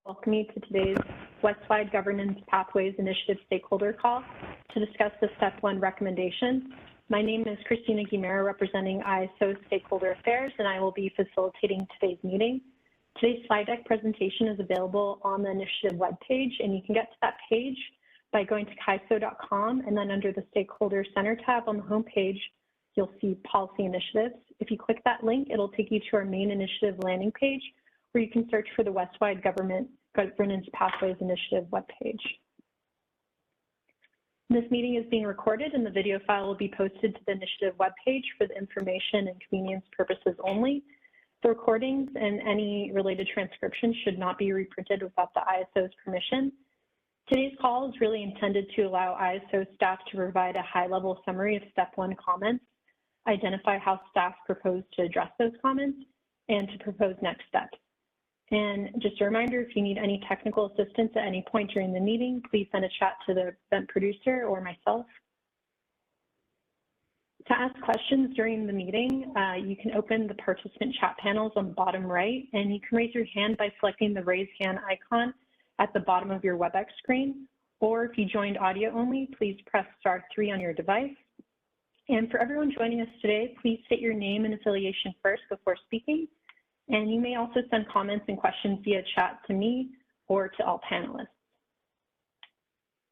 welcome you to today's Westwide Governance Pathways Initiative stakeholder call to discuss the Step 1 recommendation. My name is Christina Guimera, representing ISO Stakeholder Affairs, and I will be facilitating today's meeting. Today's slide deck presentation is available on the initiative webpage, and you can get to that page by going to kaiso.com, and then under the Stakeholder Center tab on the homepage, you'll see Policy Initiatives. If you click that link, it'll take you to our main initiative landing page, where you can search for the Westwide Governance Pathways Initiative webpage. This meeting is being recorded, and the video file will be posted to the initiative webpage for the information and convenience purposes only. The recordings and any related transcriptions should not be reprinted without the ISO's permission. Today's call is really intended to allow ISO staff to provide a high-level summary of Step 1 comments, identify how staff propose to address those comments, and to propose next steps. And just a reminder, if you need any technical assistance at any point during the meeting, please send a chat to the event producer or myself. To ask questions during the meeting, you can open the participant chat panels on the bottom right, and you can raise your hand by selecting the raise hand icon at the bottom of your WebEx screen. Or if you joined audio only, please press *3 on your device. And for everyone joining us today, please state your name and affiliation first before speaking. And you may also send comments and questions via chat to me or to all panelists.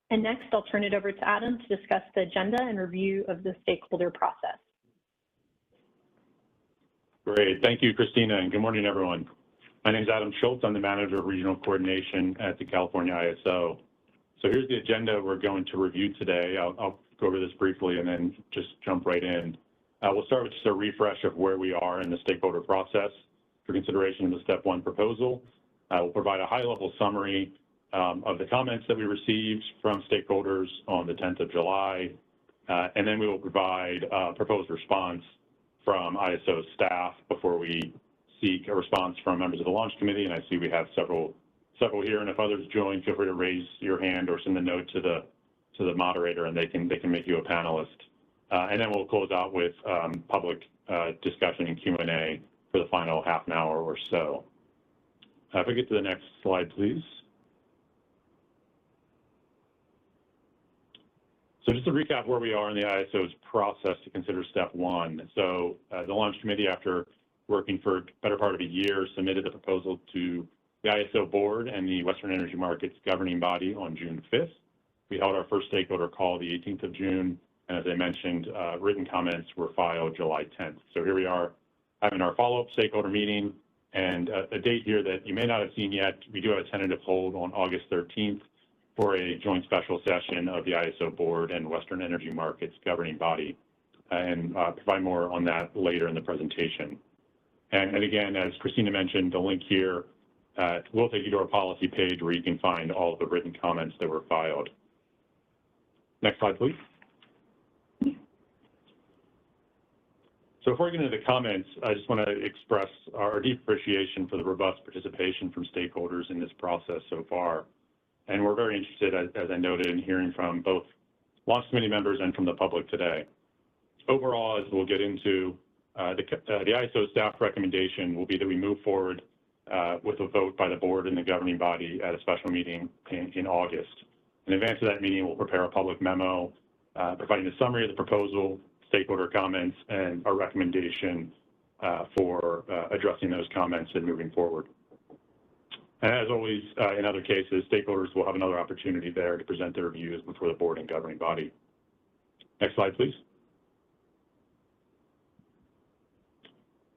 And next, I'll turn it over to Adam to discuss the agenda and review of the stakeholder process. Great, thank you, Christina, and good morning, everyone. My name is Adam Schultz. I'm the Manager of Regional Coordination at the California ISO. So here's the agenda we're going to review today. I'll go over this briefly and then just jump right in. We'll start with just a refresh of where we are in the stakeholder process for consideration of the Step 1 proposal. We'll provide a high-level summary of the comments that we received from stakeholders on the 10th of July, and then we will provide a proposed response from ISO staff before we seek a response from members of the launch committee. And I see we have several here, and if others join, feel free to raise your hand or send a note to the moderator, and they can make you a panelist. And then we'll close out with public discussion and Q&A for the final half an hour or so. If we get to the next slide, please. So just to recap where we are in the ISO's process to consider Step 1. So the launch committee, after working for a better part of a year, submitted the proposal to the ISO board and the Western Energy Markets governing body on June 5th. We held our first stakeholder call the 18th of June, and as I mentioned, written comments were filed July 10th. So here we are having our follow-up stakeholder meeting, and a date here that you may not have seen yet. We do have a tentative hold on August 13th for a joint special session of the ISO board and Western Energy Markets governing body, and provide more on that later in the presentation. And again, as Christina mentioned, the link here will take you to our policy page where you can find all of the written comments that were filed. Next slide, please. So before we get into the comments, I just want to express our deep appreciation for the robust participation from stakeholders in this process so far. And we're very interested, as I noted, in hearing from both launch committee members and from the public today. Overall, as we'll get into, the ISO staff recommendation will be that we move forward with a vote by the board and the governing body at a special meeting in August. In advance of that meeting, we'll prepare a public memo providing a summary of the proposal, stakeholder comments, and a recommendation for addressing those comments and moving forward. And as always, in other cases, stakeholders will have another opportunity there to present their views before the board and governing body. Next slide, please.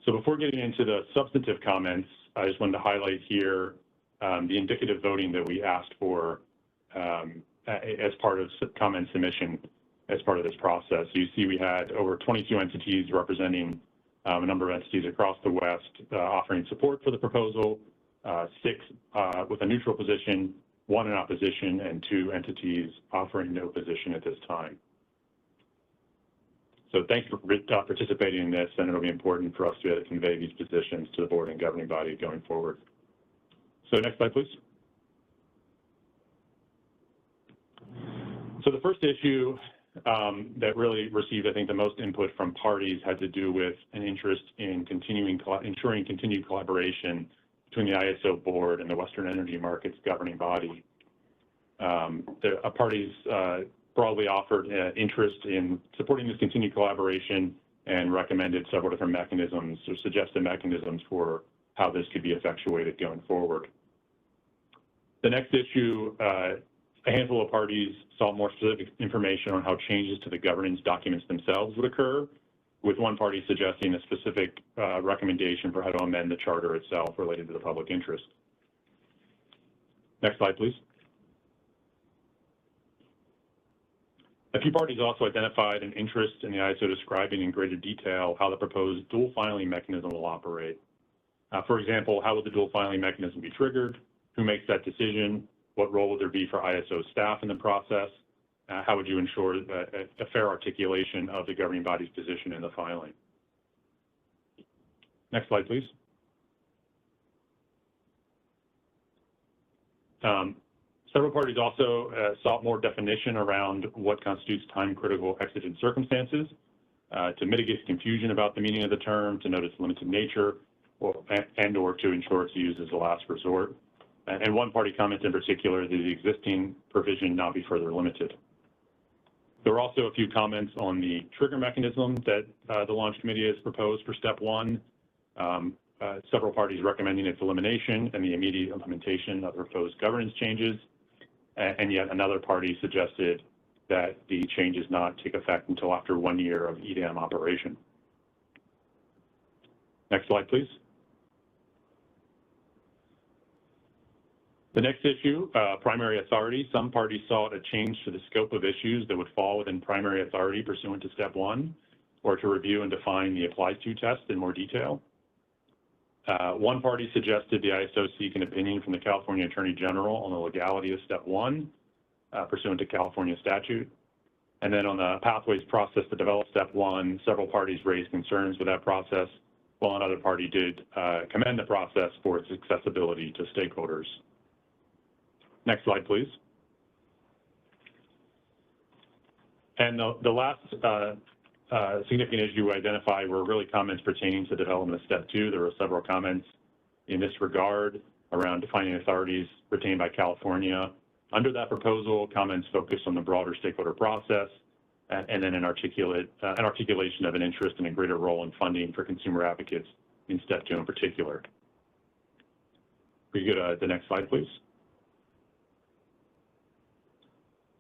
So before getting into the substantive comments, I just wanted to highlight here the indicative voting that we asked for as part of comment submission as part of this process. So you see we had over 22 entities representing a number of entities across the West offering support for the proposal, 6 with a neutral position, 1 in opposition, and 2 entities offering no position at this time. So thanks for participating in this, and it'll be important for us to be able to convey these positions to the board and governing body going forward. So next slide, please. So the first issue that really received, I think, the most input from parties had to do with an interest in ensuring continued collaboration between the ISO board and the Western Energy Markets governing body. The parties broadly offered interest in supporting this continued collaboration and recommended several different mechanisms or suggested mechanisms for how this could be effectuated going forward. The next issue, a handful of parties sought more specific information on how changes to the governance documents themselves would occur, with one party suggesting a specific recommendation for how to amend the charter itself related to the public interest. Next slide, please. A few parties also identified an interest in the ISO describing in greater detail how the proposed dual filing mechanism will operate. For example, how would the dual filing mechanism be triggered? Who makes that decision? What role would there be for ISO staff in the process? How would you ensure a fair articulation of the governing body's position in the filing? Next slide, please. Several parties also sought more definition around what constitutes time-critical exigent circumstances to mitigate confusion about the meaning of the term, to note its limited nature, or to ensure its use as a last resort. And one party commented in particular that the existing provision not be further limited. There were also a few comments on the trigger mechanism that the launch committee has proposed for step one. Several parties recommending its elimination and the immediate implementation of the proposed governance changes. And yet another party suggested that the changes not take effect until after 1 year of EDAM operation. Next slide, please. The next issue, primary authority. Some parties sought a change to the scope of issues that would fall within primary authority pursuant to step one, or to review and define the applies to test in more detail. One party suggested the ISO seek an opinion from the California Attorney General on the legality of step one, pursuant to California statute. And then on the pathways process to develop step one, several parties raised concerns with that process, while another party did commend the process for its accessibility to stakeholders. Next slide, please. And the last significant issue we identified were really comments pertaining to development of step two. There were several comments in this regard around defining authorities retained by California. Under that proposal, comments focused on the broader stakeholder process and then an articulation of an interest in a greater role in funding for consumer advocates in step two in particular. We go to the next slide, please.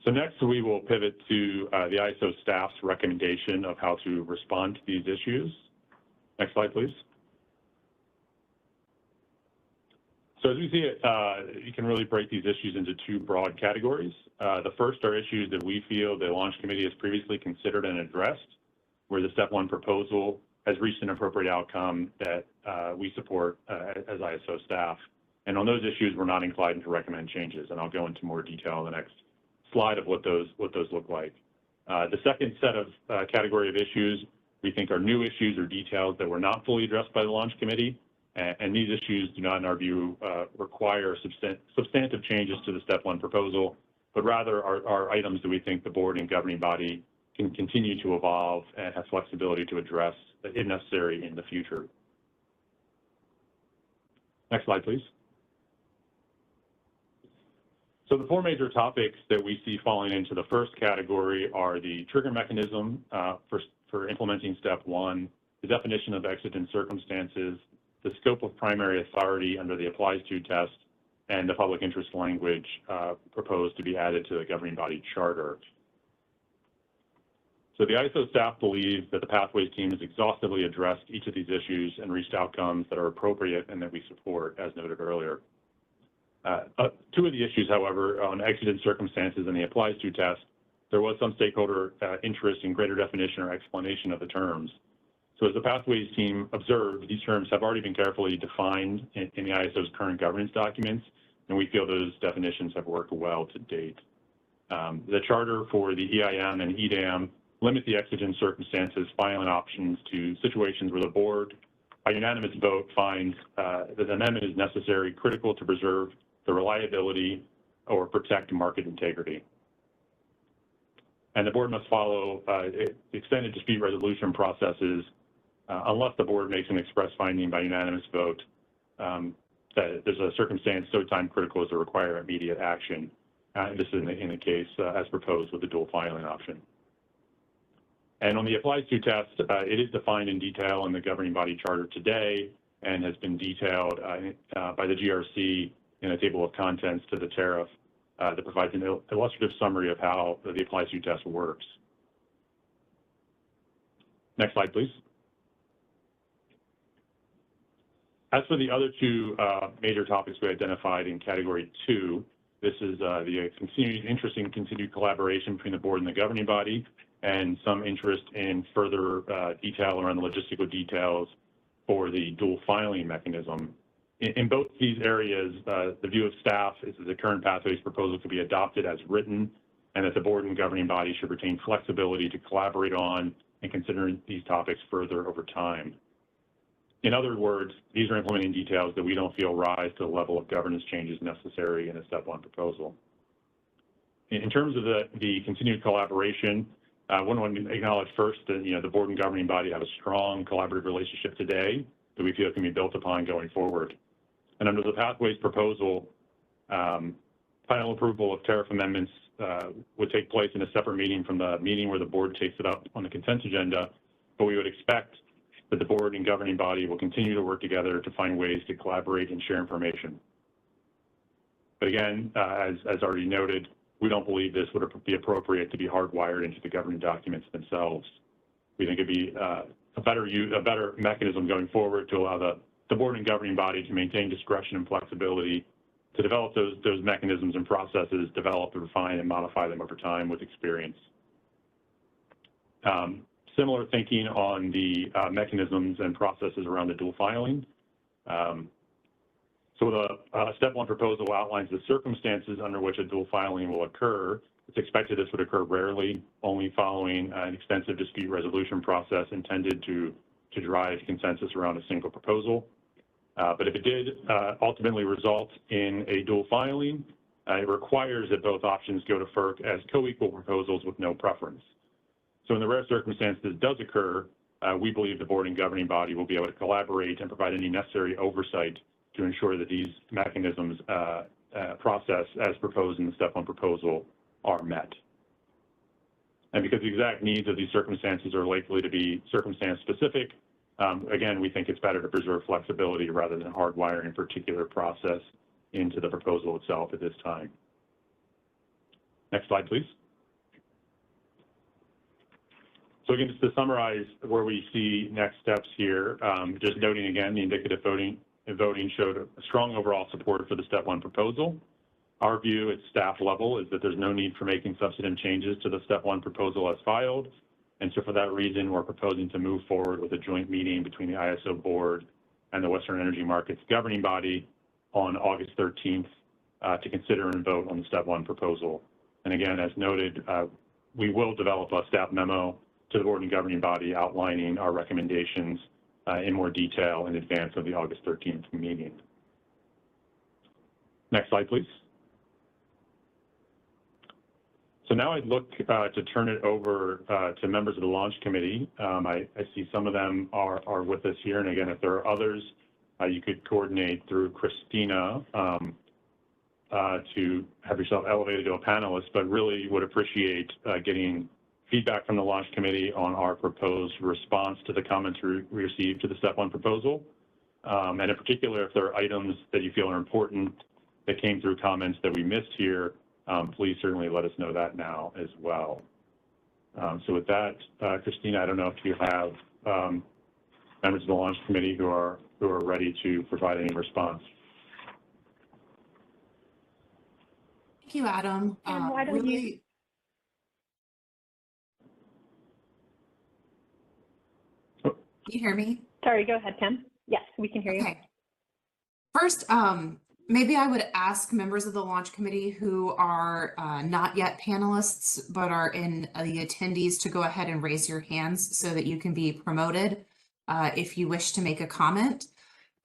So next, we will pivot to the ISO staff's recommendation of how to respond to these issues. Next slide, please. So as we see it, you can really break these issues into two broad categories. The first are issues that we feel the launch committee has previously considered and addressed, where the step one proposal has reached an appropriate outcome that we support as ISO staff. And on those issues, we're not inclined to recommend changes, and I'll go into more detail in the next slide of what those look like. The second set of category of issues we think are new issues or details that were not fully addressed by the launch committee, and these issues do not, in our view, require substantive changes to the step one proposal, but rather are items that we think the board and governing body can continue to evolve and have flexibility to address if necessary in the future. Next slide, please. So the four major topics that we see falling into the first category are the trigger mechanism for implementing step one, the definition of exigent circumstances, the scope of primary authority under the applies to test, and the public interest language proposed to be added to the governing body charter. So the ISO staff believes that the Pathways team has exhaustively addressed each of these issues and reached outcomes that are appropriate and that we support, as noted earlier. Two of the issues, however, on exigent circumstances and the applies to test, there was some stakeholder interest in greater definition or explanation of the terms. So as the Pathways team observed, these terms have already been carefully defined in the ISO's current governance documents, and we feel those definitions have worked well to date. The charter for the EIM and EDAM limit the exigent circumstances filing options to situations where the board, by unanimous vote, finds that an amendment is necessary, critical to preserve the reliability or protect market integrity. And the board must follow extended dispute resolution processes unless the board makes an express finding by unanimous vote that there's a circumstance so time critical as to require immediate action. This is in the case as proposed with the dual filing option. And on the applies to test, it is defined in detail in the governing body charter today and has been detailed by the GRC in a table of contents to the tariff that provides an illustrative summary of how the applies to test works. Next slide, please. As for the other two major topics we identified in category 2, this is the continued collaboration between the board and the governing body, and some interest in further detail around the logistical details for the dual filing mechanism. In both these areas, the view of staff is that the current pathways proposal could be adopted as written, and that the board and governing body should retain flexibility to collaborate on and consider these topics further over time. In other words, these are implementing details that we don't feel rise to the level of governance changes necessary in a step 1 proposal. In terms of the continued collaboration, I want to acknowledge first that the board and governing body have a strong collaborative relationship today that we feel can be built upon going forward. And under the pathways proposal, final approval of tariff amendments would take place in a separate meeting from the meeting where the board takes it up on the consent agenda, but we would expect that the board and governing body will continue to work together to find ways to collaborate and share information. But again, as already noted, we don't believe this would be appropriate to be hardwired into the governing documents themselves. We think it'd be a better mechanism going forward to allow the board and governing body to maintain discretion and flexibility to develop those mechanisms and processes, develop, refine, and modify them over time with experience. Similar thinking on the mechanisms and processes around the dual filing. So the step 1 proposal outlines the circumstances under which a dual filing will occur. It's expected this would occur rarely, only following an extensive dispute resolution process intended to drive consensus around a single proposal. But if it did ultimately result in a dual filing, it requires that both options go to FERC as co-equal proposals with no preference. So in the rare circumstance this does occur, we believe the board and governing body will be able to collaborate and provide any necessary oversight to ensure that these mechanisms process as proposed in the step 1 proposal are met. And because the exact needs of these circumstances are likely to be circumstance specific, again, we think it's better to preserve flexibility rather than hardwiring a particular process into the proposal itself at this time. Next slide, please. So again, just to summarize where we see next steps here, just noting again, the indicative voting showed a strong overall support for the step 1 proposal. Our view at staff level is that there's no need for making substantive changes to the step 1 proposal as filed. And so for that reason, we're proposing to move forward with a joint meeting between the ISO board and the Western Energy Markets governing body on August 13th to consider and vote on the step 1 proposal. And again, as noted, we will develop a staff memo to the board and governing body outlining our recommendations in more detail in advance of the August 13th meeting. Next slide, please. So now I'd look to turn it over to members of the launch committee. I see some of them are with us here. And again, if there are others, you could coordinate through Christina to have yourself elevated to a panelist, but really would appreciate getting feedback from the launch committee on our proposed response to the comments we received to the step 1 proposal. And in particular, if there are items that you feel are important that came through comments that we missed here, please certainly let us know that now as well. So with that, Christina, I don't know if you have members of the launch committee who are ready to provide any response. Thank you, Adam. Why don't you? Can you hear me? Sorry, go ahead, Kim. Yes, we can hear you. Okay. First, maybe I would ask members of the launch committee who are not yet panelists, but are in the attendees to go ahead and raise your hands so that you can be promoted if you wish to make a comment.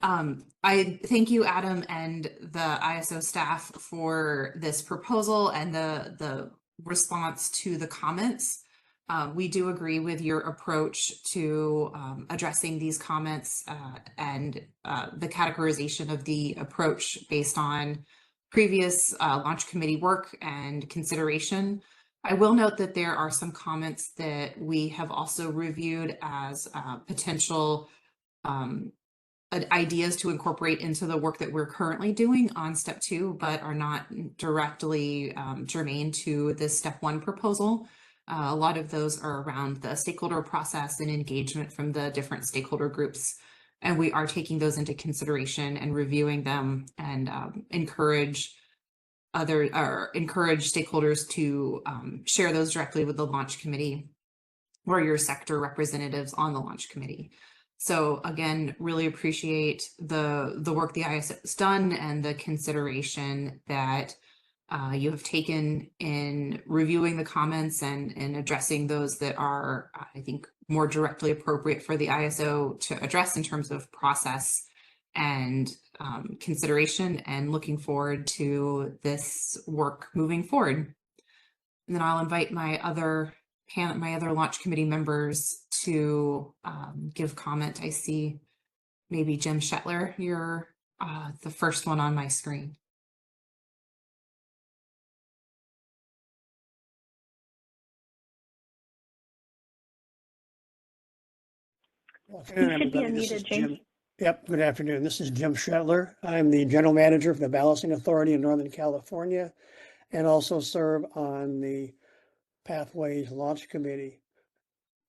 I thank you, Adam, and the ISO staff for this proposal and the response to the comments. We do agree with your approach to addressing these comments and the categorization of the approach based on previous launch committee work and consideration. I will note that there are some comments that we have also reviewed as potential ideas to incorporate into the work that we're currently doing on step 2, but are not directly germane to this step 1 proposal. A lot of those are around the stakeholder process and engagement from the different stakeholder groups. And we are taking those into consideration and reviewing them and encourage stakeholders to share those directly with the launch committee or your sector representatives on the launch committee. So again, really appreciate the work the ISO has done and the consideration that you have taken in reviewing the comments and addressing those that are, I think, more directly appropriate for the ISO to address in terms of process and consideration, and looking forward to this work moving forward. And then I'll invite my other launch committee members to give comment. I see maybe Jim Shetler, you're the first one on my screen. Good afternoon, You should be everybody. This is unmuted, James. Jim. Yep, good afternoon. This is Jim Shetler. I'm the General Manager for the Balancing Authority in Northern California and also serve on the Pathways Launch Committee.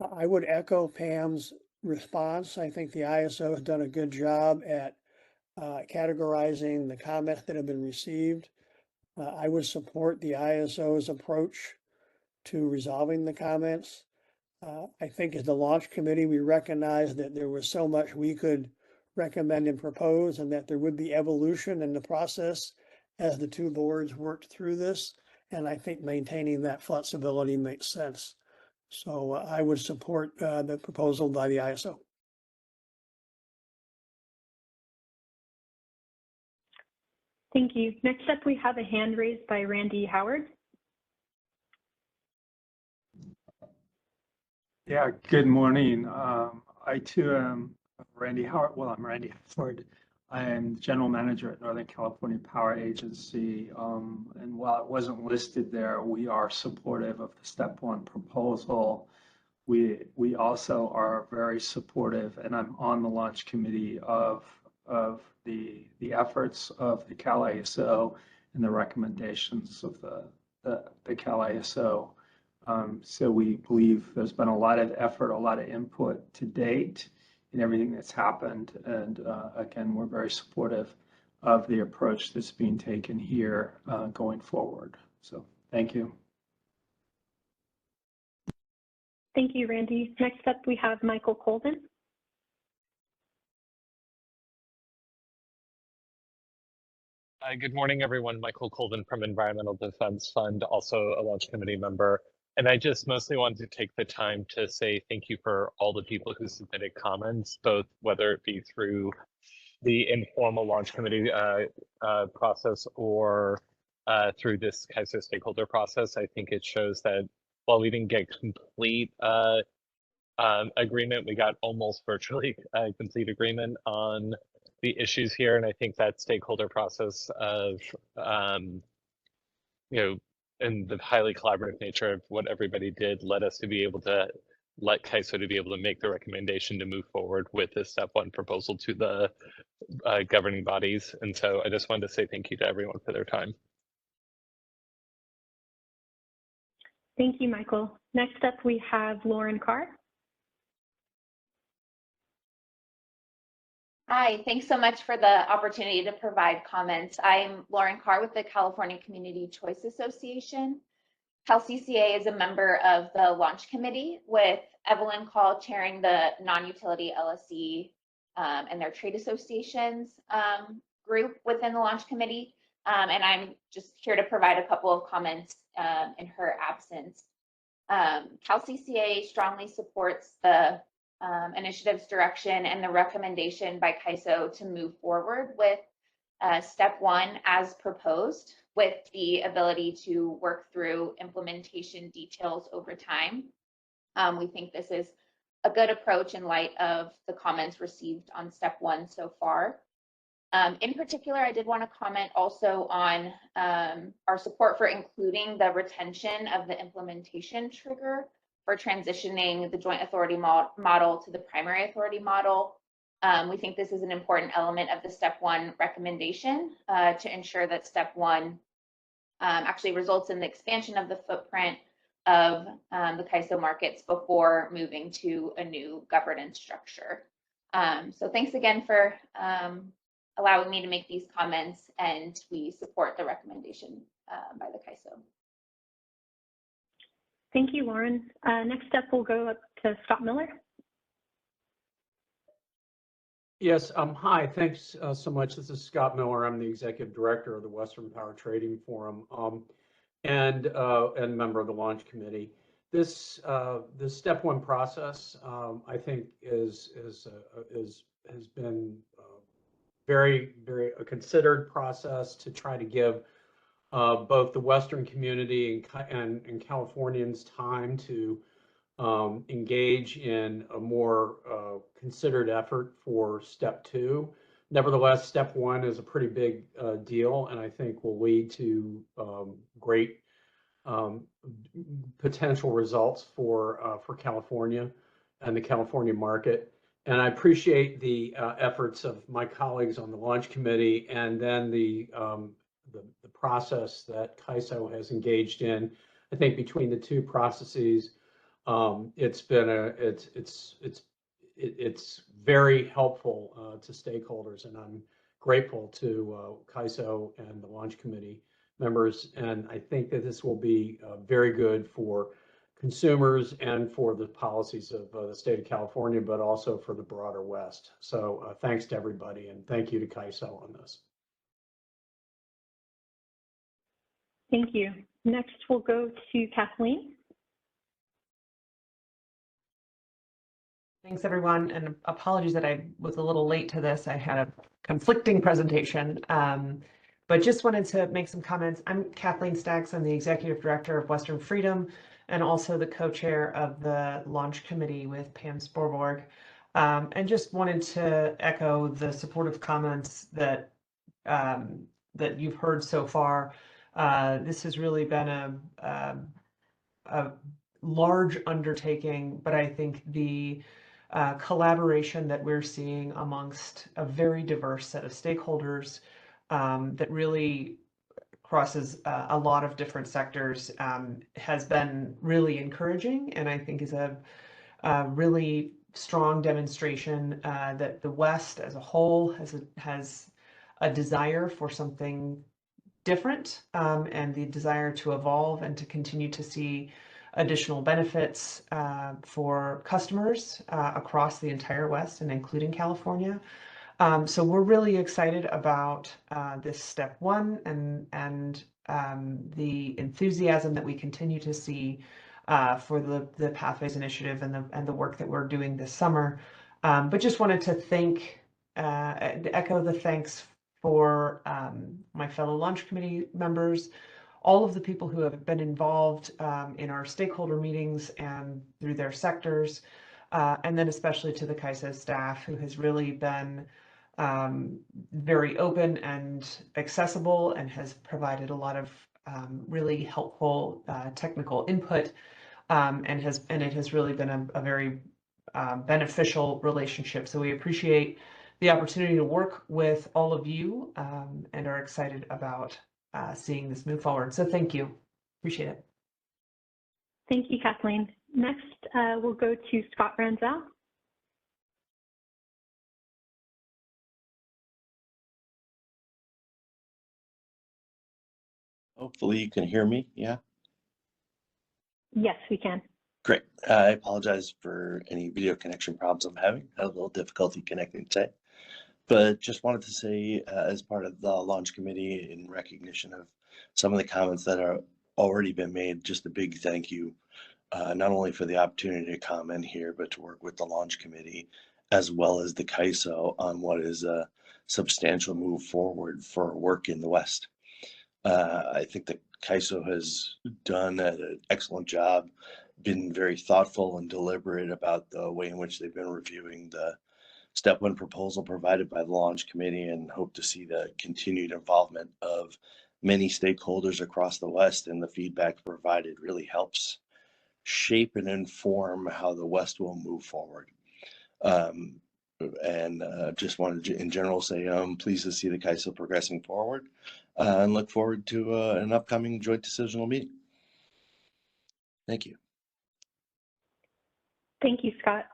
I would echo Pam's response. I think the ISO has done a good job at categorizing the comments that have been received. I would support the ISO's approach to resolving the comments. I think as the launch committee, we recognized that there was so much we could recommend and propose, and that there would be evolution in the process as the two boards worked through this. And I think maintaining that flexibility makes sense. So I would support the proposal by the ISO. Thank you. Next up, we have a hand raised by Randy Howard. Yeah, good morning. I too am Randy Howard. Well, I'm Randy Howard. I am General Manager at Northern California Power Agency. And while it wasn't listed there, we are supportive of the step 1 proposal. We also are very supportive, and I'm on the launch committee of the efforts of the Cal ISO and the recommendations of the Cal ISO. So we believe there's been a lot of effort, a lot of input to date in everything that's happened. And again, we're very supportive of the approach that's being taken here going forward. So thank you. Thank you, Randy. Next up, we have Michael Colvin. Good morning, everyone. Michael Colvin from Environmental Defense Fund, also a launch committee member. And I just mostly wanted to take the time to say thank you for all the people who submitted comments, both whether it be through the informal launch committee process or through this CAISO stakeholder process. I think it shows that while we didn't get complete agreement, we got almost virtually complete agreement on the issues here. And I think that stakeholder process of, and the highly collaborative nature of what everybody did led us to be able to let CAISO to be able to make the recommendation to move forward with this step 1 proposal to the governing bodies. And so I just wanted to say thank you to everyone for their time. Thank you, Michael. Next up, we have Lauren Carr. Hi, thanks so much for the opportunity to provide comments. I'm Lauren Carr with the California Community Choice Association. CalCCA is a member of the launch committee, with Evelyn Call chairing the non-utility LSE and their trade associations group within the launch committee. And I'm just here to provide a couple of comments in her absence. CalCCA strongly supports the initiative's direction and the recommendation by CAISO to move forward with step 1 as proposed, with the ability to work through implementation details over time. We think this is a good approach in light of the comments received on step 1 so far. In particular, I did want to comment also on our support for including the retention of the implementation trigger for transitioning the joint authority model to the primary authority model. We think this is an important element of the step 1 recommendation to ensure that step 1 actually results in the expansion of the footprint of the CAISO markets before moving to a new governance structure. So thanks again for allowing me to make these comments, and we support the recommendation by the CAISO. Thank you, Lauren. Next up, we'll go up to Scott Miller. Yes, hi, thanks so much. This is Scott Miller. I'm the Executive Director of the Western Power Trading Forum and member of the Launch Committee. This step 1 process, I think, has been very a considered process to try to give both the Western community and Californians time to engage in a more considered effort for step 2. Nevertheless, step 1 is a pretty big deal, and I think will lead to great potential results for California and the California market. And I appreciate the efforts of my colleagues on the Launch Committee, and then the process that CAISO has engaged in. I think between the two processes, it's very helpful to stakeholders, and I'm grateful to CAISO and the Launch Committee members. And I think that this will be very good for consumers and for the policies of the state of California, but also for the broader West. So thanks to everybody, and thank you to CAISO on this. Thank you. Next, we'll go to Kathleen. Thanks, everyone, and apologies that I was a little late to this. I had a conflicting presentation, but just wanted to make some comments. I'm Kathleen Staggs. I'm the Executive Director of Western Freedom and also the co-chair of the Launch Committee with Pam Sporborg, and just wanted to echo the supportive comments that that you've heard so far. This has really been a large undertaking, but I think the collaboration that we're seeing amongst a very diverse set of stakeholders that really crosses a lot of different sectors has been really encouraging, and I think is a really strong demonstration that the West as a whole has a desire for something different, and the desire to evolve and to continue to see additional benefits for customers across the entire West and including California. So we're really excited about this step 1 and the enthusiasm that we continue to see for the Pathways Initiative and the work that we're doing this summer. But just wanted to echo the thanks for my fellow Launch Committee members, all of the people who have been involved in our stakeholder meetings and through their sectors, and then especially to the CAISO staff, who has really been very open and accessible and has provided a lot of really helpful technical input, and it has really been a very beneficial relationship. So we appreciate the opportunity to work with all of you and are excited about seeing this move forward. So thank you. Appreciate it. Thank you, Kathleen. Next, we'll go to Scott Ranzel. Hopefully you can hear me, yeah? Yes, we can. Great. I apologize for any video connection problems I'm having. I had a little difficulty connecting today. But just wanted to say, as part of the Launch Committee, in recognition of some of the comments that are already been made, just a big thank you, not only for the opportunity to comment here, but to work with the Launch Committee, as well as the CAISO on what is a substantial move forward for work in the West. I think that CAISO has done an excellent job, been very thoughtful and deliberate about the way in which they've been reviewing the step one proposal provided by the launch committee, and hope to see the continued involvement of many stakeholders across the West. And the feedback provided really helps shape and inform how the West will move forward. Just wanted to, in general, say I'm pleased to see the CAISO progressing forward, and look forward to an upcoming joint decisional meeting. Thank you. Thank you, Scott.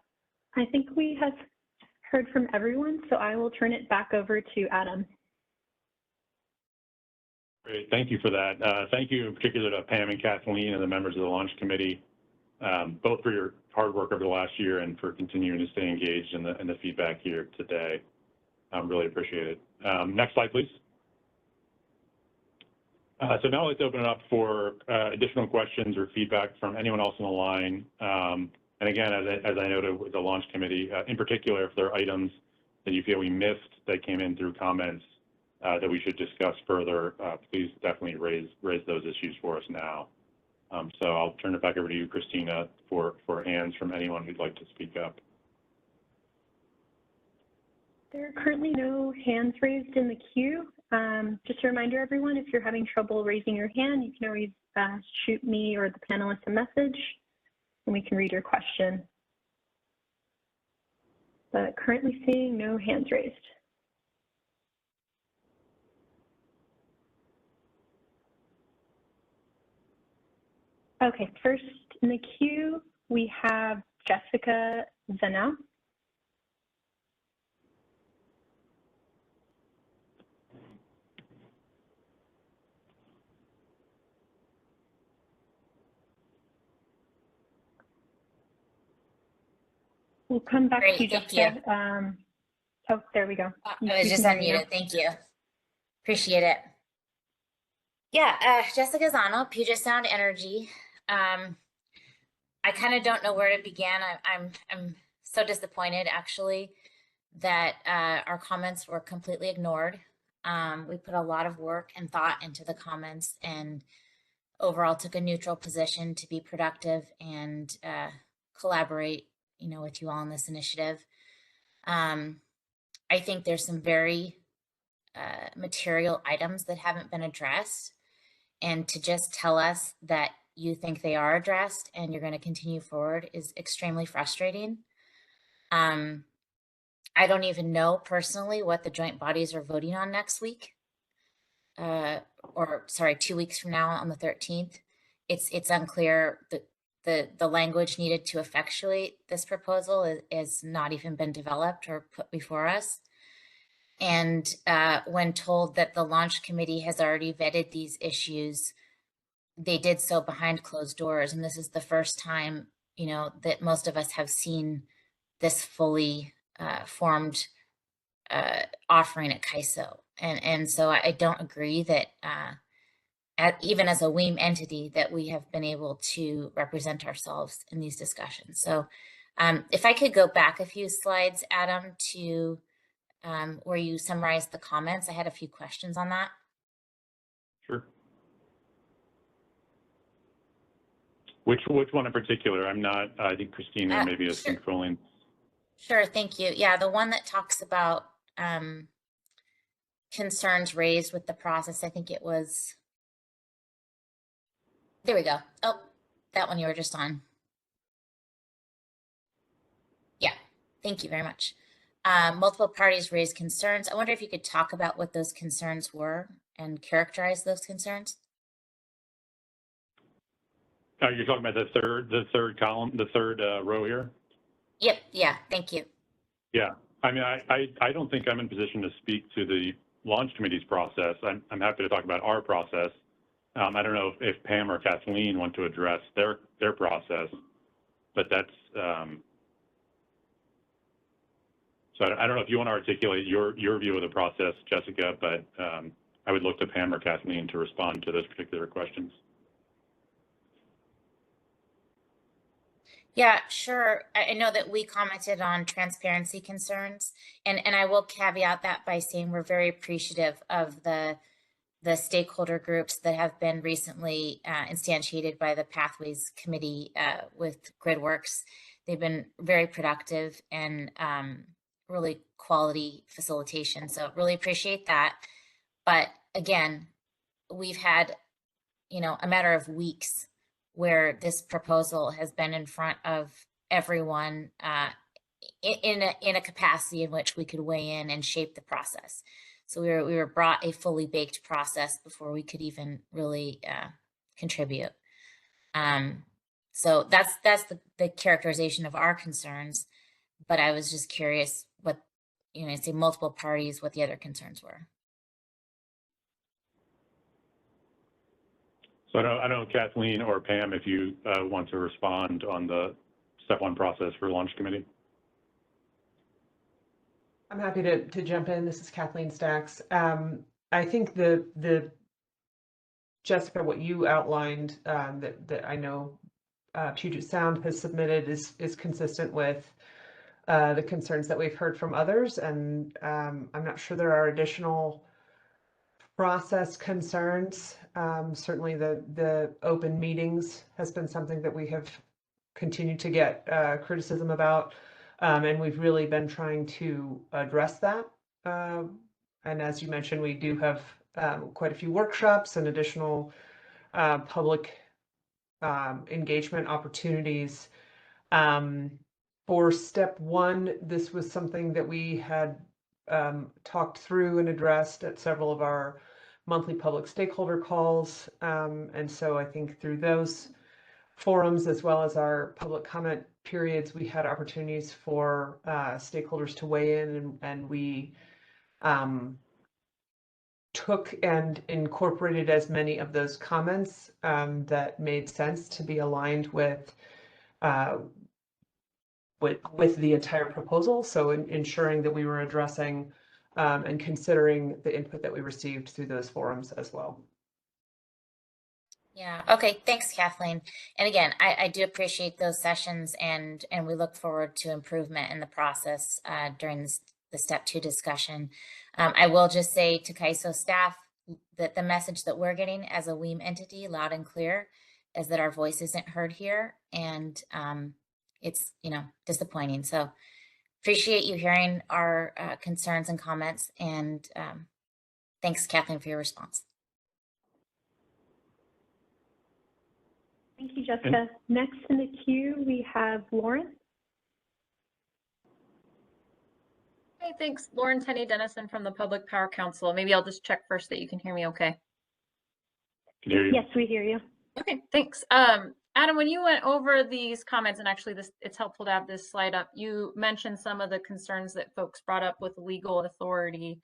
I think we have heard from everyone, so I will turn it back over to Adam. Great, thank you for that. Thank you in particular to Pam and Kathleen and the members of the launch committee, both for your hard work over the last year and for continuing to stay engaged in the feedback here today. Really appreciate it. Next slide, please. So now let's open it up for additional questions or feedback from anyone else on the line. And again, as I noted with the launch committee, in particular, if there are items that you feel we missed that came in through comments that we should discuss further, please definitely raise those issues for us now. So I'll turn it back over to you, Christina, for hands from anyone who'd like to speak up. There are currently no hands raised in the queue. Just a reminder, everyone, if you're having trouble raising your hand, you can always shoot me or the panelists a message, and we can read your question. But currently seeing no hands raised. Okay, first in the queue, we have Jessica Zana. We'll come back to you, Jessica. Oh, there we go. I was just unmuted. Thank you. Appreciate it. Yeah, Jessica Zano, Puget Sound Energy. I kind of don't know where to begin. I'm so disappointed, actually, that our comments were completely ignored. We put a lot of work and thought into the comments, and overall took a neutral position to be productive and collaborate, with you all on this initiative. I think there's some very material items that haven't been addressed, and to just tell us that you think they are addressed and you're going to continue forward is extremely frustrating. I don't even know personally what the joint bodies are voting on next week, or sorry, 2 weeks from now on the 13th. It's unclear. The language needed to effectuate this proposal is not even been developed or put before us. And when told that the launch committee has already vetted these issues, they did so behind closed doors. And this is the first time, that most of us have seen this fully formed offering at CAISO. And so I don't agree that even as a WEAM entity that we have been able to represent ourselves in these discussions. So if I could go back a few slides, Adam, to where you summarized the comments. I had a few questions on that. Sure. Which one in particular? I'm not, I think Christina maybe is controlling. Sure, thank you. Yeah, the one that talks about concerns raised with the process. I think it was, there we go. Oh, that one you were just on. Yeah, thank you very much. Multiple parties raised concerns. I wonder if you could talk about what those concerns were and characterize those concerns. You're talking about the third column, the third row here? Yep. Yeah. Thank you. Yeah. I mean, I don't think I'm in position to speak to the launch committee's process. I'm happy to talk about our process. I don't know if Pam or Kathleen want to address their process, but that's, so I don't know if you want to articulate your view of the process, Jessica, but I would look to Pam or Kathleen to respond to those particular questions. Yeah, sure. I know that we commented on transparency concerns, and I will caveat that by saying we're very appreciative of the the stakeholder groups that have been recently instantiated by the Pathways Committee with GridWorks. They've been very productive and really quality facilitation. So really appreciate that. But again, we've had, a matter of weeks where this proposal has been in front of everyone in a capacity in which we could weigh in and shape the process. So we were brought a fully baked process before we could even really contribute. So that's the characterization of our concerns. But I was just curious what, I'd say multiple parties, what the other concerns were. So I don't know, Kathleen or Pam, if you want to respond on the step one process for launch committee. I'm happy to jump in. This is Kathleen Stacks. I think the Jessica, what you outlined that I know Puget Sound has submitted is consistent with the concerns that we've heard from others, and I'm not sure there are additional process concerns. Certainly the open meetings has been something that we have continued to get criticism about. And we've really been trying to address that. And as you mentioned, we do have quite a few workshops and additional public engagement opportunities. For step one, this was something that we had talked through and addressed at several of our monthly public stakeholder calls. And so I think through those forums, as well as our public comment periods, we had opportunities for stakeholders to weigh in, and we took and incorporated as many of those comments that made sense to be aligned with the entire proposal. So ensuring that we were addressing and considering the input that we received through those forums as well. Yeah. Okay. Thanks, Kathleen. And again, I do appreciate those sessions, and we look forward to improvement in the process during the step two discussion. I will just say to CAISO staff that the message that we're getting as a WEAM entity, loud and clear, is that our voice isn't heard here, and it's disappointing. So appreciate you hearing our concerns and comments, and thanks, Kathleen, for your response. Thank you, Jessica. Next in the queue, we have Lauren. Hey, thanks. Lauren Tenney-Dennison from the Public Power Council. Maybe I'll just check first that you can hear me okay. Can hear you. Yes, we hear you. Okay, thanks. Adam, when you went over these comments, and actually it's helpful to have this slide up, you mentioned some of the concerns that folks brought up with legal authority.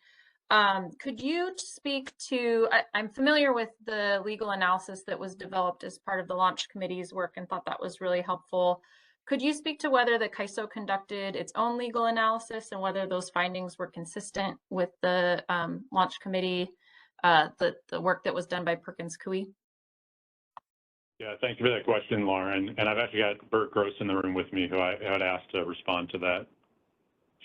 Could you speak to, I'm familiar with the legal analysis that was developed as part of the launch committee's work and thought that was really helpful. Could you speak to whether the CAISO conducted its own legal analysis and whether those findings were consistent with the launch committee, the work that was done by Perkins Coie? Yeah, thank you for that question, Lauren. And I've actually got Bert Gross in the room with me, who I had asked to respond to that.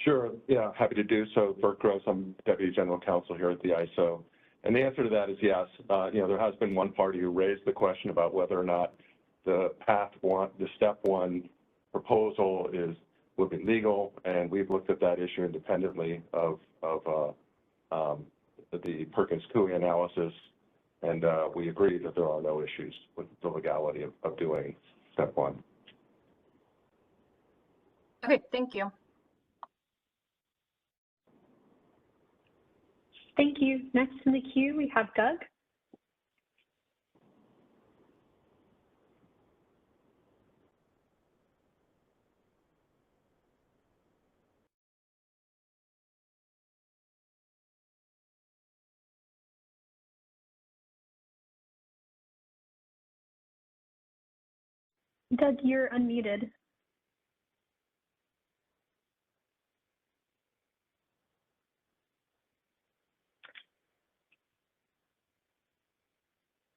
Sure. Yeah, happy to do so. Bert Gross, I'm Deputy General Counsel here at the ISO. And the answer to that is yes. There has been one party who raised the question about whether or not the step one proposal would be legal, and we've looked at that issue independently of the Perkins Coie analysis, and we agree that there are no issues with the legality of doing step one. Okay, thank you. Thank you. Next in the queue, we have Doug. Doug, you're unmuted.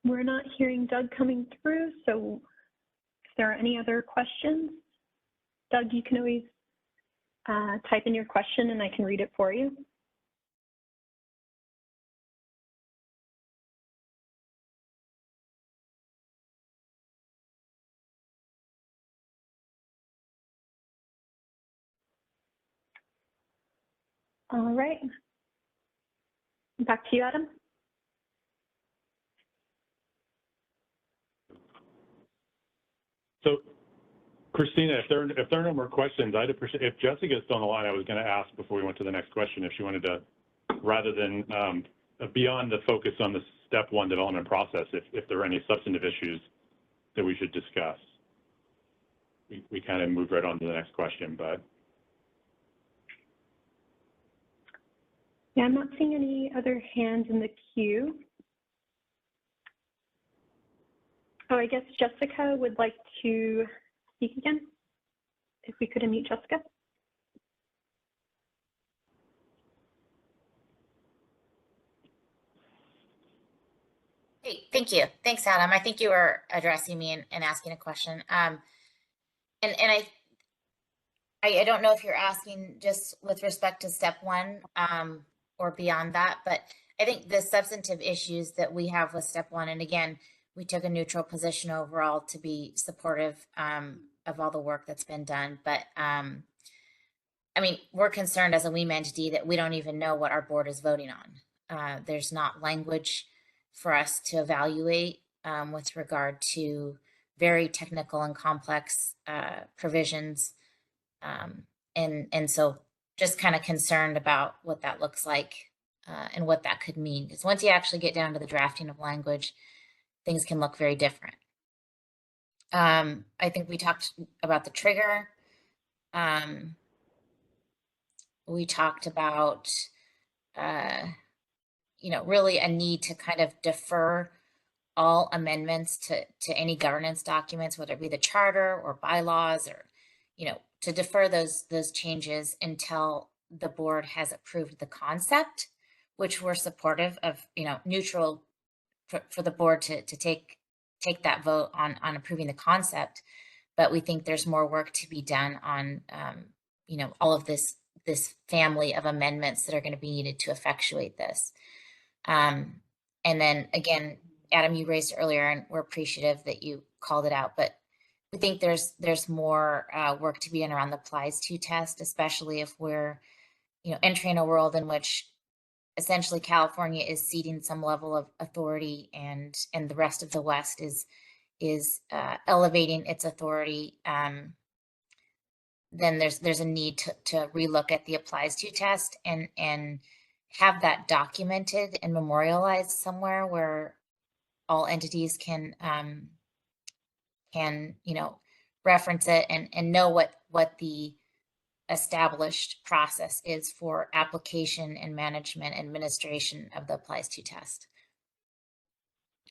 We're not hearing Doug coming through, so if there are any other questions, Doug, you can always type in your question and I can read it for you. All right. Back to you, Adam. So, Christina, if there are no more questions, I'd appreciate, if Jessica's still on the line, I was going to ask before we went to the next question, if she wanted to, rather than beyond the focus on the step one development process, if there are any substantive issues that we should discuss. We kind of moved right on to the next question, but. Yeah, I'm not seeing any other hands in the queue. Oh, I guess Jessica would like to speak again. If we could unmute Jessica. Hey, thank you. Thanks, Adam. I think you were addressing me and asking a question. And I don't know if you're asking just with respect to step one or beyond that, but I think the substantive issues that we have with step one, and again, we took a neutral position overall to be supportive of all the work that's been done. But I mean, we're concerned as a WEAM entity that we don't even know what our board is voting on. There's not language for us to evaluate with regard to very technical and complex provisions. And so just kind of concerned about what that looks like and what that could mean. Because once you actually get down to the drafting of language, things can look very different. I think we talked about the trigger. We talked about, you know, really a need to kind of defer all amendments to any governance documents, whether it be the charter or bylaws, or, you know, to defer those changes until the board has approved the concept, which we're supportive of, you know, neutral for the board to take that vote on approving the concept. But we think there's more work to be done on, you know, all of this family of amendments that are going to be needed to effectuate this. And then again, Adam, you raised it earlier, and we're appreciative that you called it out, but we think there's more work to be done around the applies to test, especially if we're, you know, entering a world in which essentially California is ceding some level of authority, and the rest of the West is elevating its authority. Then there's a need to relook at the applies to test and have that documented and memorialized somewhere where all entities can you know, reference it and know what the established process is for application and management administration of the applies to test.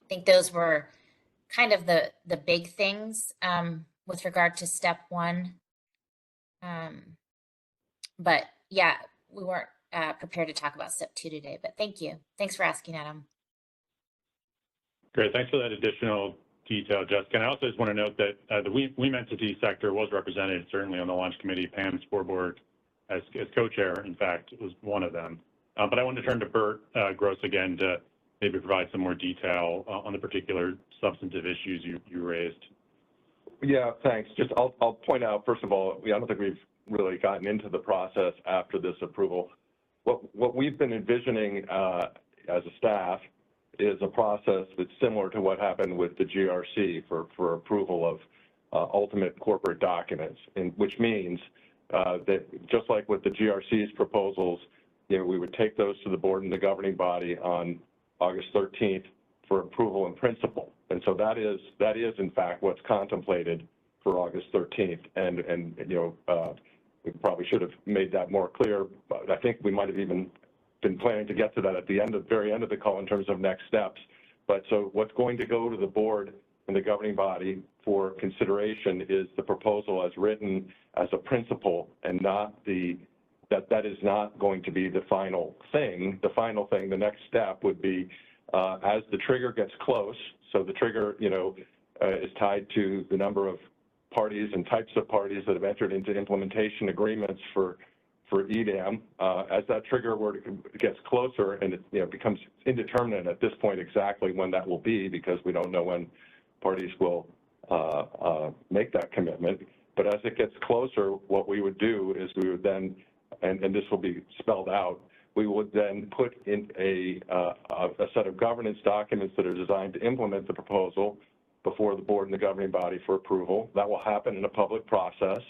I think those were kind of the big things with regard to step one. But yeah, we weren't prepared to talk about step two today, but thank you. Thanks for asking, Adam. Great, thanks for that additional detail, Jessica. And I also just want to note that the WEAM entity sector was represented certainly on the launch committee. Pam Sporbord, as co-chair, in fact, was one of them. But I want to turn to Bert Gross again to maybe provide some more detail on the particular substantive issues you raised. Yeah, thanks. Just I'll point out, first of all, I don't think we've really gotten into the process after this approval. What we've been envisioning as a staff is a process that's similar to what happened with the GRC for approval of ultimate corporate documents, which means that just like with the GRC's proposals, you know, we would take those to the board and the governing body on August 13th for approval in principle. And so that is in fact what's contemplated for August 13th. And you know, we probably should have made that more clear, but I think we might have even been planning to get to that at the very end of the call in terms of next steps. But so what's going to go to the board and the governing body for consideration is the proposal as written as a principle, and not that is not going to be the final thing. The final thing, the next step would be as the trigger gets close. So the trigger, you know, is tied to the number of parties and types of parties that have entered into implementation agreements for EDAM. As that trigger gets closer, and it, you know, becomes indeterminate at this point exactly when that will be, because we don't know when parties will make that commitment. But as it gets closer, what we would do is we would then and this will be spelled out, we would then put in a set of governance documents that are designed to implement the proposal before the board and the governing body for approval. That will happen in a public process,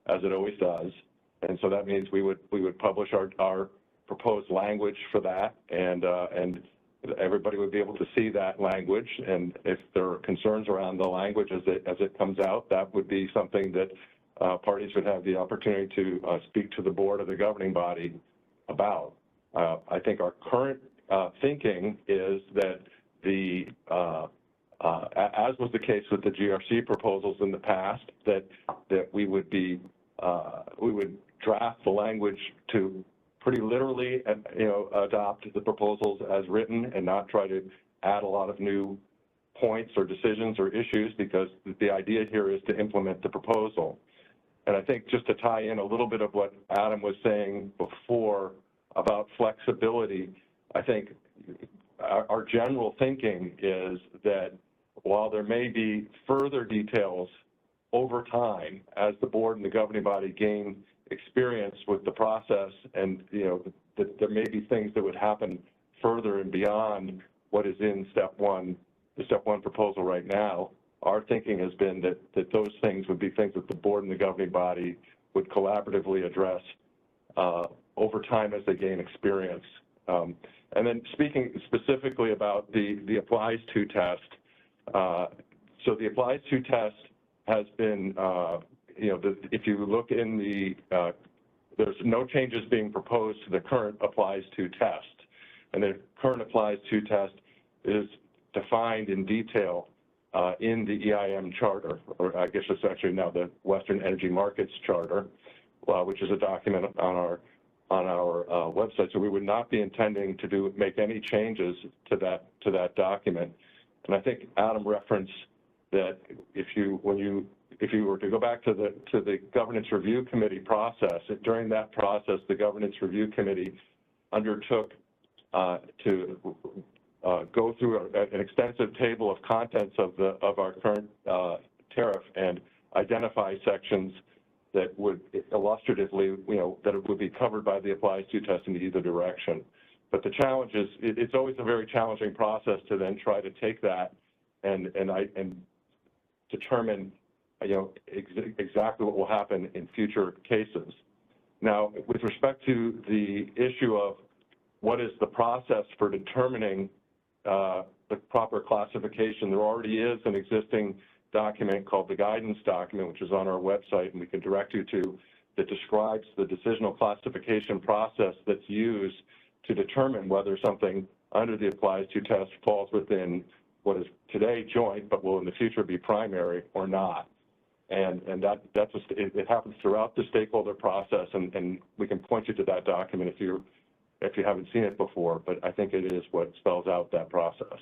as it always does. And so that means we would publish our proposed language for that, and everybody would be able to see that language. And if there are concerns around the language as it comes out, that would be something that parties would have the opportunity to speak to the board or the governing body about. I think our current thinking is that as was the case with the GRC proposals in the past, that we would draft the language to pretty literally, adopt the proposals as written and not try to add a lot of new points or decisions or issues, because the idea here is to implement the proposal. And I think just to tie in a little bit of what Adam was saying before about flexibility, I think our general thinking is that while there may be further details over time as the board and the governing body gain experience with the process, and that there may be things that would happen further and beyond what is in the step one proposal right now, our thinking has been that those things would be things that the board and the governing body would collaboratively address over time as they gain experience. And then speaking specifically about the applies to test, so the applies to test has been, if you look in there's no changes being proposed to the current applies to test. And the current applies to test is defined in detail in the EIM charter, or I guess it's actually now the Western Energy Markets Charter, which is a document on our website. So we would not be intending to make any changes to that document. And I think Adam referenced that if you were to go back to the Governance Review Committee process, during that process, the Governance Review Committee undertook to go through an extensive table of contents of our current tariff and identify sections that would illustratively, that it would be covered by the applies to test in either direction. But the challenge is, it's always a very challenging process to then try to take that and determine, exactly what will happen in future cases. Now, with respect to the issue of what is the process for determining the proper classification, there already is an existing document called the guidance document, which is on our website, and we can direct you to, that describes the decisional classification process that's used to determine whether something under the applies to test falls within what is today joint, but will in the future be primary or not. And it happens throughout the stakeholder process, and we can point you to that document if you haven't seen it before, but I think it is what spells out that process.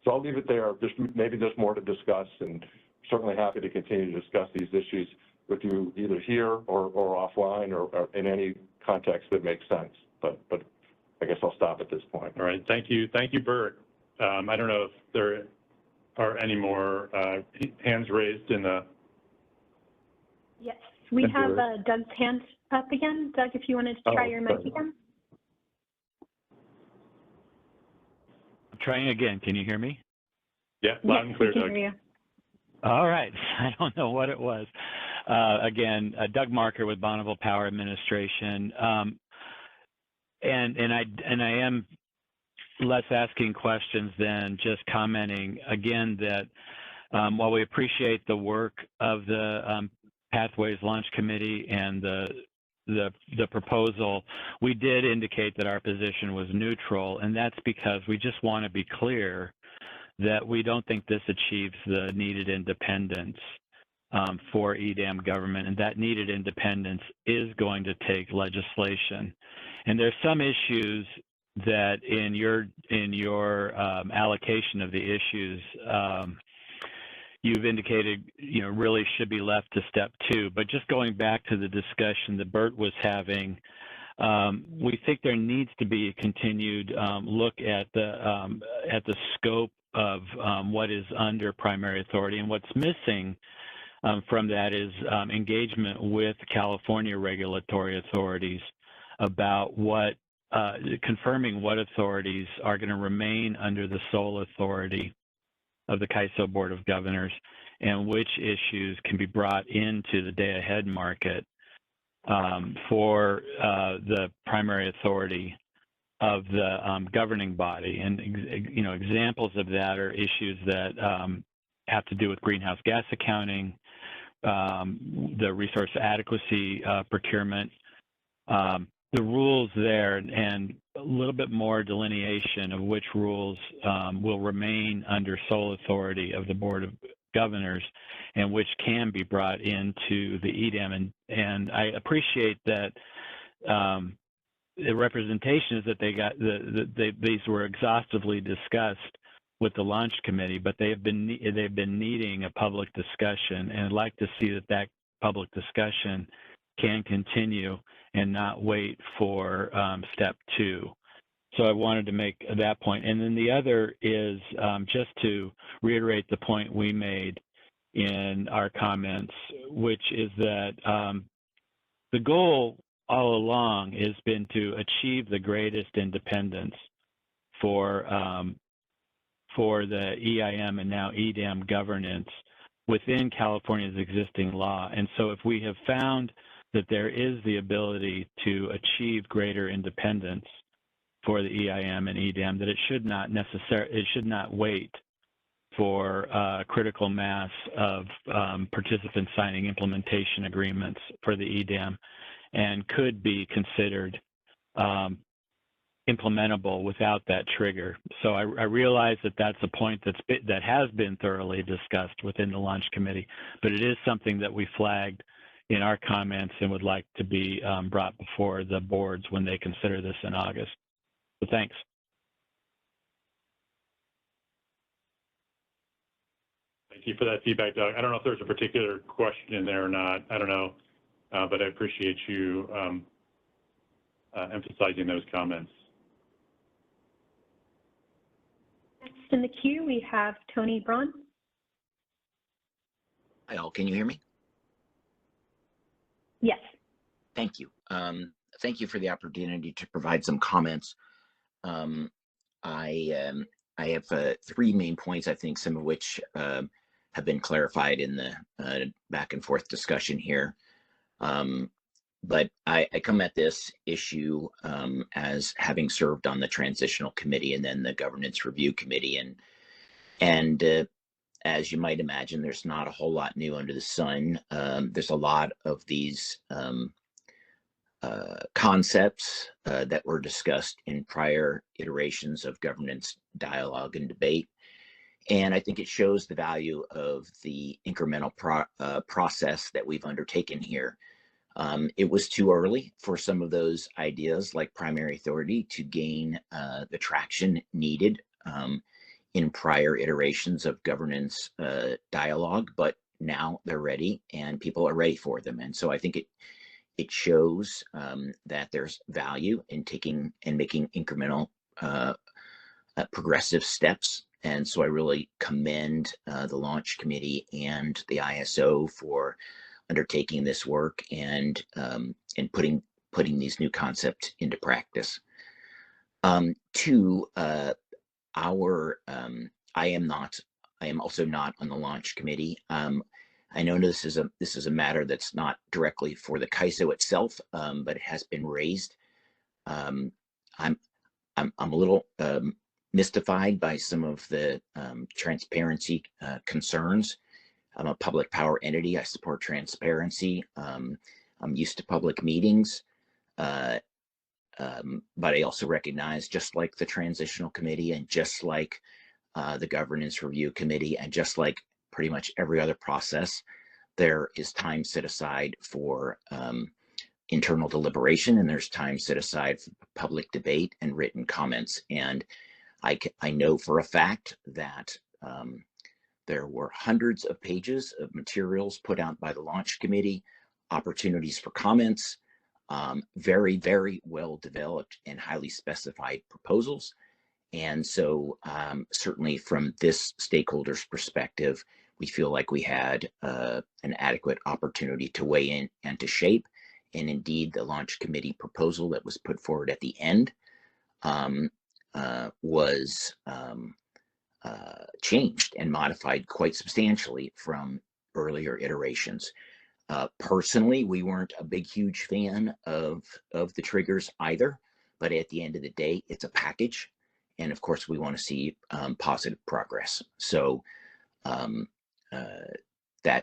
So I'll leave it there. Maybe there's more to discuss, and certainly happy to continue to discuss these issues with you either here or offline or in any context that makes sense. But I guess I'll stop at this point. All right. Thank you, Bert. I don't know if there are any more hands raised in the. Yes, we have Doug's hand up again. Doug, if you wanted to try your mic again. Trying again. Can you hear me? Yeah, loud and clear, Doug. Hear you. All right. I don't know what it was. Again, Doug Marker with Bonneville Power Administration, and I am less asking questions than just commenting again that while we appreciate the work of the Pathways Launch Committee and the proposal, we did indicate that our position was neutral, and that's because we just want to be clear that we don't think this achieves the needed independence for EDAM government, and that needed independence is going to take legislation. And there's some issues that in your allocation of the issues, you've indicated, really should be left to step 2. But just going back to the discussion that Bert was having, we think there needs to be a continued look at the scope of what is under primary authority, and what's missing from that is engagement with California regulatory authorities about what, confirming what authorities are going to remain under the sole authority of the CAISO Board of Governors and which issues can be brought into the day-ahead market for the primary authority of the governing body. And examples of that are issues that have to do with greenhouse gas accounting, the resource adequacy procurement, the rules there, and a little bit more delineation of which rules will remain under sole authority of the Board of Governors and which can be brought into the EDAM. And I appreciate that the representation is that they got these were exhaustively discussed with the launch committee, but they've been needing a public discussion, and I'd like to see that public discussion can continue and not wait for step 2. So I wanted to make that point. And then the other is just to reiterate the point we made in our comments, which is that the goal all along has been to achieve the greatest independence for the EIM and now EDAM governance within California's existing law. And so if we have found that there is the ability to achieve greater independence for the EIM and EDAM, that it should not wait for critical mass of participants signing implementation agreements for the EDAM, and could be considered implementable without that trigger. So I realize that that's a point that has been thoroughly discussed within the launch committee, but it is something that we flagged in our comments and would like to be brought before the boards when they consider this in August. So thanks. Thank you for that feedback, Doug. I don't know if there's a particular question in there or not. I don't know, but I appreciate you emphasizing those comments. Next in the queue, we have Tony Braun. Hi, all. Can you hear me? Yes. Thank you. Thank you for the opportunity to provide some comments. I have 3 main points, I think, some of which have been clarified in the back and forth discussion here. But I come at this issue as having served on the transitional committee and then the governance review committee. And as you might imagine, there's not a whole lot new under the sun. There's a lot of these concepts that were discussed in prior iterations of governance dialogue and debate. And I think it shows the value of the incremental process that we've undertaken here. It was too early for some of those ideas like primary authority to gain the traction needed in prior iterations of governance dialogue, but now they're ready and people are ready for them. And so I think it shows that there's value in taking and making incremental progressive steps. And so I really commend the launch committee and the ISO for undertaking this work and putting these new concepts into practice. Two, I am also not on the launch committee. I know this is a matter that's not directly for the CAISO itself, but it has been raised. I'm a little mystified by some of the transparency concerns. I'm a public power entity. I support transparency. I'm used to public meetings, but I also recognize, just like the transitional committee and just like the governance review committee and just like pretty much every other process, there is time set aside for internal deliberation, and there's time set aside for public debate and written comments. And I know for a fact that there were hundreds of pages of materials put out by the launch committee, opportunities for comments, very, very well developed and highly specified proposals. And so certainly from this stakeholders' perspective, we feel like we had an adequate opportunity to weigh in and to shape. And indeed, the launch committee proposal that was put forward at the end was changed and modified quite substantially from earlier iterations. Personally, we weren't a big, huge fan of the triggers either, but at the end of the day, it's a package. And of course, we want to see positive progress. So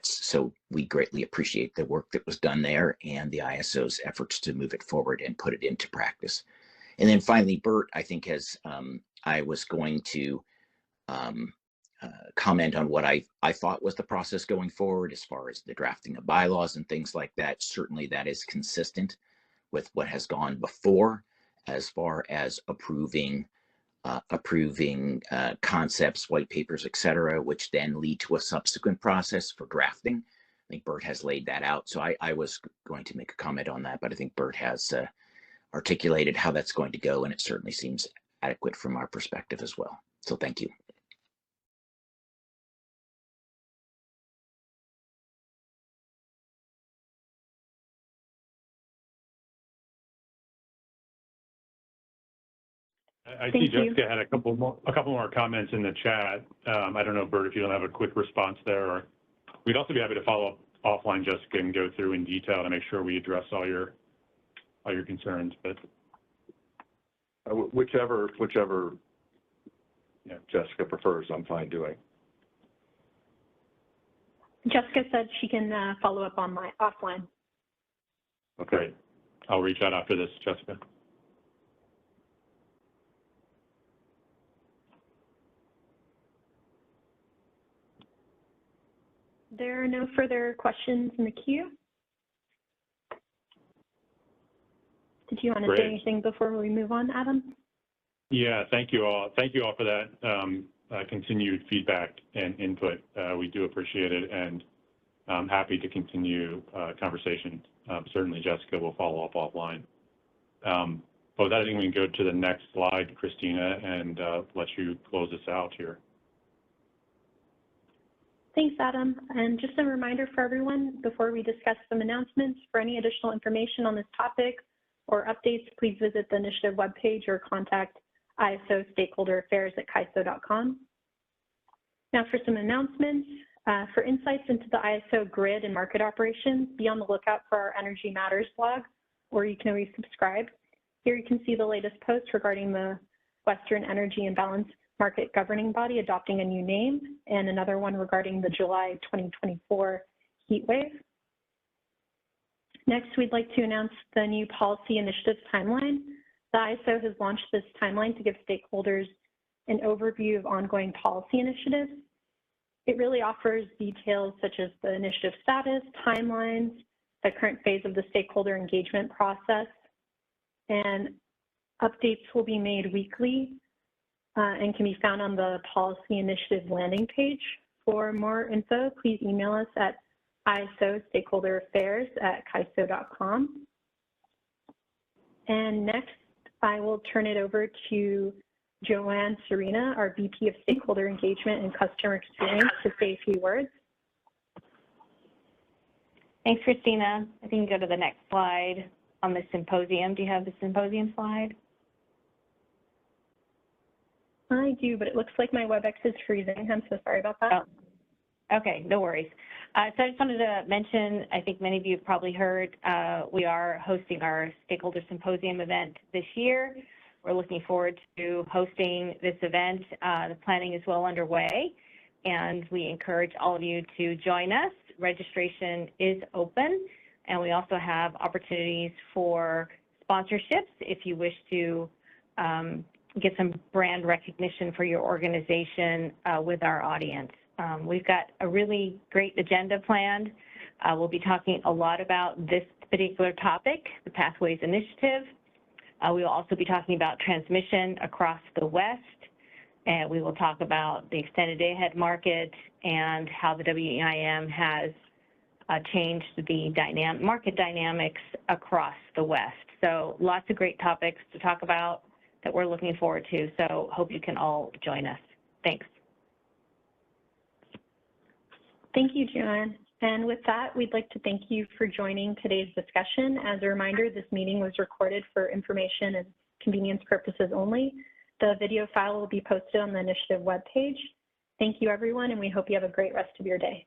so we greatly appreciate the work that was done there and the ISO's efforts to move it forward and put it into practice. And then finally, Bert, I think I was going to comment on what I thought was the process going forward as far as the drafting of bylaws and things like that. Certainly that is consistent with what has gone before as far as approving concepts, white papers, et cetera, which then lead to a subsequent process for drafting. I think Bert has laid that out. So I was going to make a comment on that, but I think Bert has articulated how that's going to go, and it certainly seems adequate from our perspective as well. So thank you. I see Jessica had a couple more comments in the chat. I don't know, Bert, if you don't have a quick response there, or we'd also be happy to follow up offline, Jessica, and go through in detail to make sure we address all your concerns. But whichever Jessica prefers, I'm fine doing. Jessica said she can follow up on my offline. Okay, I'll reach out after this, Jessica. There are no further questions in the queue. Did you want to say anything before we move on, Adam? Yeah, thank you all. Thank you all for that continued feedback and input. We do appreciate it, and I'm happy to continue conversation. Certainly, Jessica will follow up offline. But with that, I think we can go to the next slide, Christina, and let you close this out here. Thanks, Adam. And just a reminder for everyone, before we discuss some announcements, for any additional information on this topic or updates, please visit the initiative webpage or contact ISO Stakeholder Affairs at CAISO.com. Now for some announcements. For insights into the ISO grid and market operations, be on the lookout for our Energy Matters blog, or you can always subscribe. Here you can see the latest posts regarding the Western Energy Imbalance Market Governing Body adopting a new name, and another one regarding the July 2024 heat wave. Next, we'd like to announce the new policy initiatives timeline. The ISO has launched this timeline to give stakeholders an overview of ongoing policy initiatives. It really offers details such as the initiative status, timelines, the current phase of the stakeholder engagement process, and updates will be made weekly and can be found on the policy initiative landing page. For more info, please email us at ISO-stakeholderaffairs@CAISO.com. And next, I will turn it over to Joanne Serena, our VP of Stakeholder Engagement and Customer Experience, to say a few words. Thanks, Christina. I think you can go to the next slide on the symposium. Do you have the symposium slide? I do, but it looks like my WebEx is freezing. I'm so sorry about that. Oh, okay, no worries. So I just wanted to mention, I think many of you have probably heard, we are hosting our Stakeholder Symposium event this year. We're looking forward to hosting this event. The planning is well underway, and we encourage all of you to join us. Registration is open, and we also have opportunities for sponsorships if you wish to get some brand recognition for your organization with our audience. We've got a really great agenda planned. We'll be talking a lot about this particular topic, the Pathways Initiative. We will also be talking about transmission across the West, and we will talk about the extended day-ahead market and how the WEIM has changed the market dynamics across the West. So lots of great topics to talk about that we're looking forward to. So hope you can all join us. Thanks. Thank you, Joanne. And with that, we'd like to thank you for joining today's discussion. As a reminder, this meeting was recorded for information and convenience purposes only. The video file will be posted on the initiative webpage. Thank you, everyone, and we hope you have a great rest of your day.